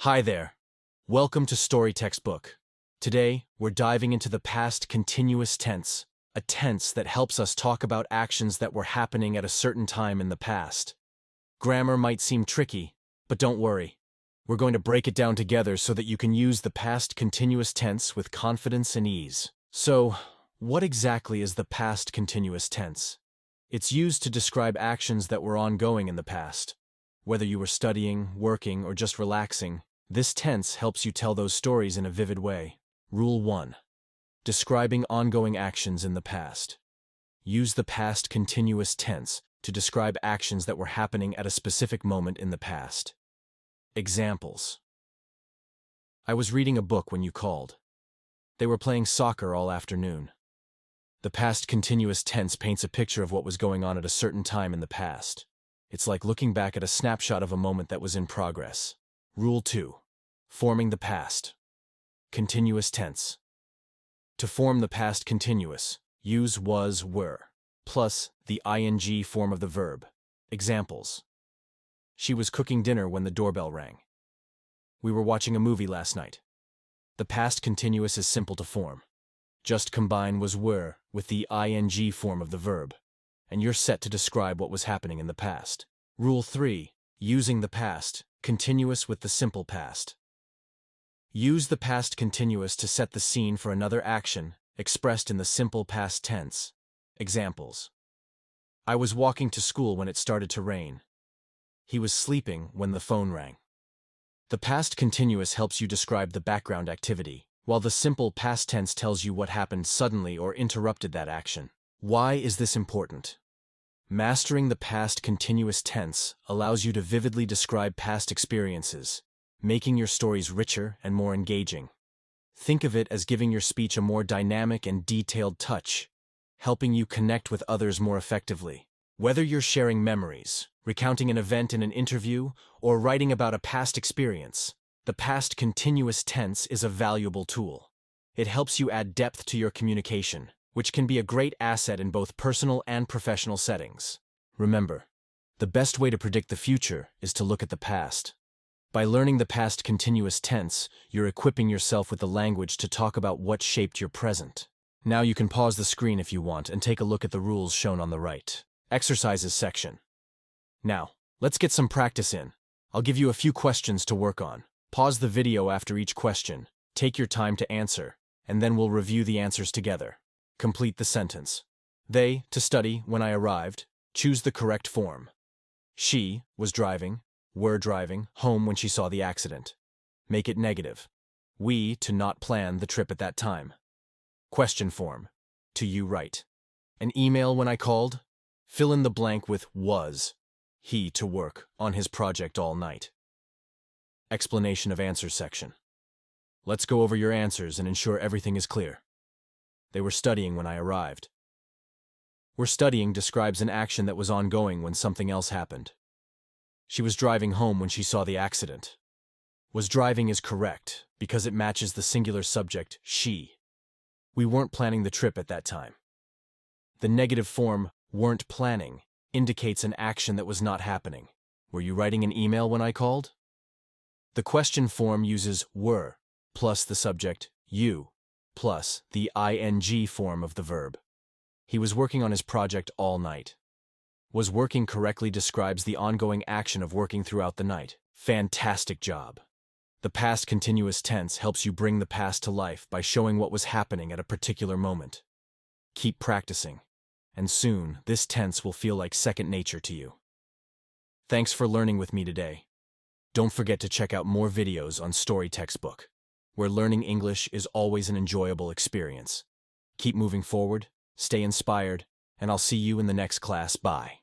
Hi there. Welcome to Storytextbook. Today, we're diving into the past continuous tense, a tense that helps us talk about actions that were happening at a certain time in the past. Grammar might seem tricky, but don't worry. We're going to break it down together so that you can use the past continuous tense with confidence and ease. So, what exactly is the past continuous tense? It's used to describe actions that were ongoing in the past. Whether you were studying, working, or just relaxing, this tense helps you tell those stories in a vivid way. Rule 1. Describing ongoing actions in the past. Use the past continuous tense to describe actions that were happening at a specific moment in the past. Examples. I was reading a book when you called. They were playing soccer all afternoon. The past continuous tense paints a picture of what was going on at a certain time in the past. It's like looking back at a snapshot of a moment that was in progress. Rule 2. Forming the past. Continuous tense. To form the past continuous, use was, were, plus the ing form of the verb. Examples. She was cooking dinner when the doorbell rang. We were watching a movie last night. The past continuous is simple to form. Just combine was were with the ing form of the verb, and you're set to describe what was happening in the past. Rule 3. Using the past continuous with the simple past. Use the past continuous to set the scene for another action expressed in the simple past tense. Examples. I was walking to school when it started to rain. He was sleeping when the phone rang. The past continuous helps you describe the background activity, while the simple past tense tells you what happened suddenly or interrupted that action. Why is this important? Mastering the past continuous tense allows you to vividly describe past experiences, making your stories richer and more engaging. Think of it as giving your speech a more dynamic and detailed touch, helping you connect with others more effectively. Whether you're sharing memories, recounting an event in an interview, or writing about a past experience, the past continuous tense is a valuable tool. It helps you add depth to your communication, which can be a great asset in both personal and professional settings. Remember, the best way to predict the future is to look at the past. By learning the past continuous tense, you're equipping yourself with the language to talk about what shaped your present. Now you can pause the screen if you want and take a look at the rules shown on the right. Exercises section. Now, let's get some practice in. I'll give you a few questions to work on. Pause the video after each question, take your time to answer, and then we'll review the answers together. Complete the sentence. They, to study, when I arrived, choose the correct form. She was driving, were driving, home when she saw the accident. Make it negative. We, to not plan the trip at that time. Question form. To you write. An email when I called? Fill in the blank with was. He to work on his project all night. Explanation of answers section. Let's go over your answers and ensure everything is clear. They were studying when I arrived. Were studying describes an action that was ongoing when something else happened. She was driving home when she saw the accident. Was driving is correct because it matches the singular subject, she. We weren't planning the trip at that time. The negative form, weren't planning, indicates an action that was not happening. Were you writing an email when I called? The question form uses were, plus the subject, you, plus the ing form of the verb. He was working on his project all night. Was working correctly describes the ongoing action of working throughout the night. Fantastic job. The past continuous tense helps you bring the past to life by showing what was happening at a particular moment. Keep practicing, and soon this tense will feel like second nature to you. Thanks for learning with me today. Don't forget to check out more videos on Storytextbook, where learning English is always an enjoyable experience. Keep moving forward, stay inspired, and I'll see you in the next class. Bye.